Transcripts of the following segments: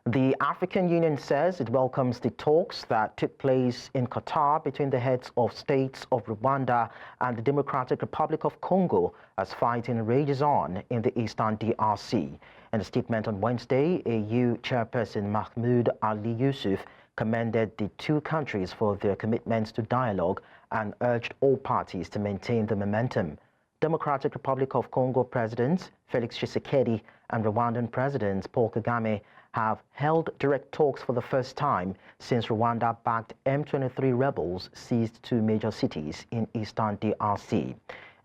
The African Union says it welcomes the talks that took place in Qatar between the heads of states of Rwanda and the Democratic Republic of Congo as fighting rages on in the eastern DRC. In a statement on Wednesday, AU Chairperson Mahamoud Ali Youssouf commended the two countries for their commitments to dialogue and urged all parties to maintain the momentum. Democratic Republic of Congo President Félix Tshisekedi and Rwandan President Paul Kagame have held direct talks for the first time since Rwanda-backed M23 rebels seized two major cities in eastern DRC.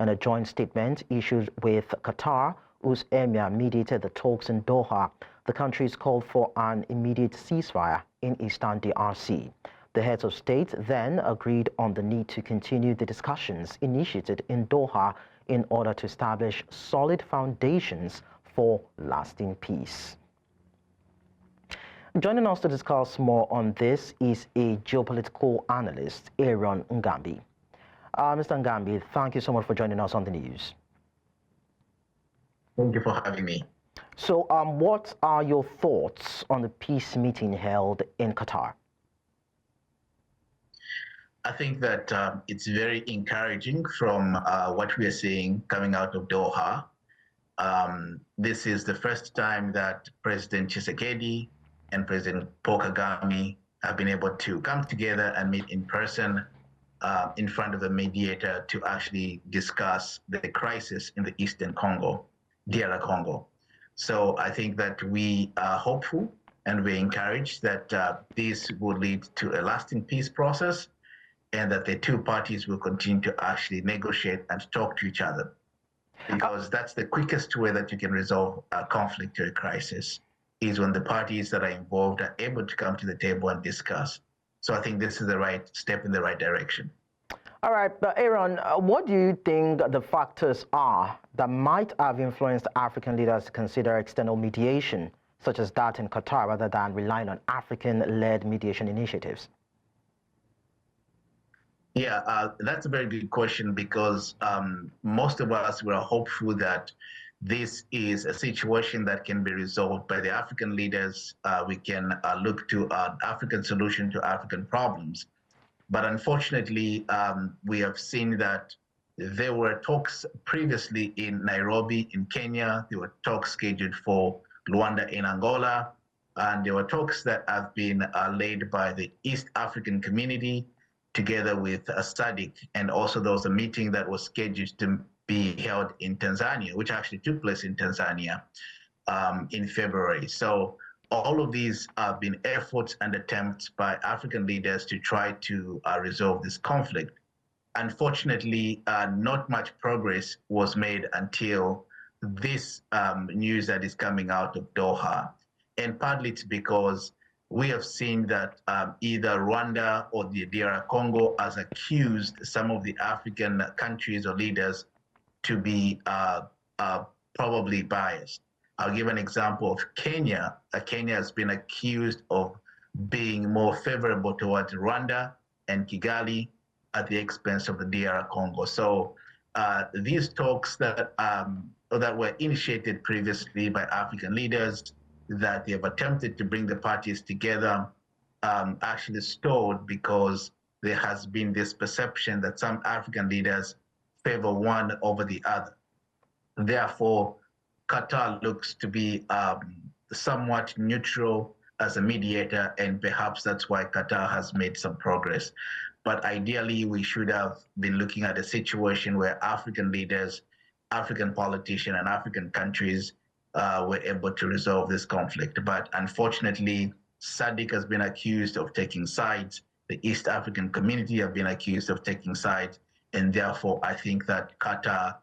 In a joint statement issued with Qatar, whose emir mediated the talks in Doha, the countries called for an immediate ceasefire in eastern DRC. The heads of state then agreed on the need to continue the discussions initiated in Doha in order to establish solid foundations for lasting peace. Joining us to discuss more on this is a geopolitical analyst, Aaron Ngambi. Mr. Ngambi, thank you so much for joining us on the news. Thank you for having me. So, what are your thoughts on the peace meeting held in Qatar? I think that it's very encouraging from what we are seeing coming out of Doha. This is the first time that President Tshisekedi and President Paul Kagame have been able to come together and meet in person in front of a mediator to actually discuss the crisis in the Eastern Congo, DR Congo. So I think that we are hopeful and we're encouraged that this will lead to a lasting peace process and that the two parties will continue to actually negotiate and talk to each other, because that's the quickest way that you can resolve a conflict or a crisis, is when the parties that are involved are able to come to the table and discuss. So I think this is the right step in the right direction. All right, but Aaron, what do you think the factors are that might have influenced African leaders to consider external mediation, such as that in Qatar, rather than relying on African-led mediation initiatives? Yeah, that's a very good question, because most of us were hopeful that this is a situation that can be resolved by the African leaders. We can look to an African solution to African problems. But unfortunately, we have seen that there were talks previously in Nairobi, in Kenya. There were talks scheduled for Rwanda in Angola. And there were talks that have been led by the East African community together with SADC. And also there was a meeting that was scheduled to be held in Tanzania, which actually took place in Tanzania in February. So all of these have been efforts and attempts by African leaders to try to resolve this conflict. Unfortunately, not much progress was made until this news that is coming out of Doha. And partly it's because we have seen that either Rwanda or the DR Congo has accused some of the African countries or leaders to be probably biased. I'll give an example of Kenya. Kenya has been accused of being more favorable towards Rwanda and Kigali at the expense of the DR Congo. So these talks that were initiated previously by African leaders, that they have attempted to bring the parties together, actually stalled because there has been this perception that some African leaders favor one over the other. Therefore, Qatar looks to be somewhat neutral as a mediator, and perhaps that's why Qatar has made some progress. But ideally, we should have been looking at a situation where African leaders, African politicians, and African countries were able to resolve this conflict. But unfortunately, SADC has been accused of taking sides. The East African community have been accused of taking sides. And therefore, I think that Qatar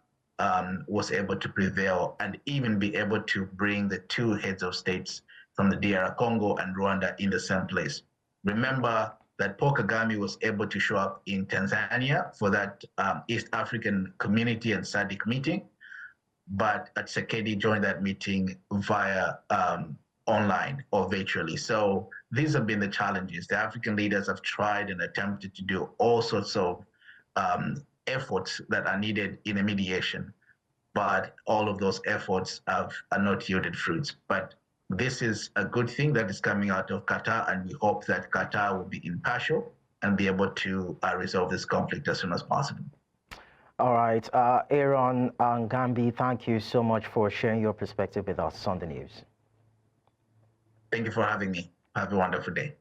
was able to prevail and even be able to bring the two heads of states from the DR Congo and Rwanda in the same place. Remember that Paul Kagame was able to show up in Tanzania for that East African community and SADC meeting, but Tshisekedi joined that meeting via online or virtually. So these have been the challenges. The African leaders have tried and attempted to do all sorts of efforts that are needed in a mediation, but all of those efforts are not yielded fruits. But this is a good thing that is coming out of Qatar, and we hope that Qatar will be impartial and be able to resolve this conflict as soon as possible. All right, Aaron Ngambi, thank you so much for sharing your perspective with us on the news. Thank you for having me. Have a wonderful day.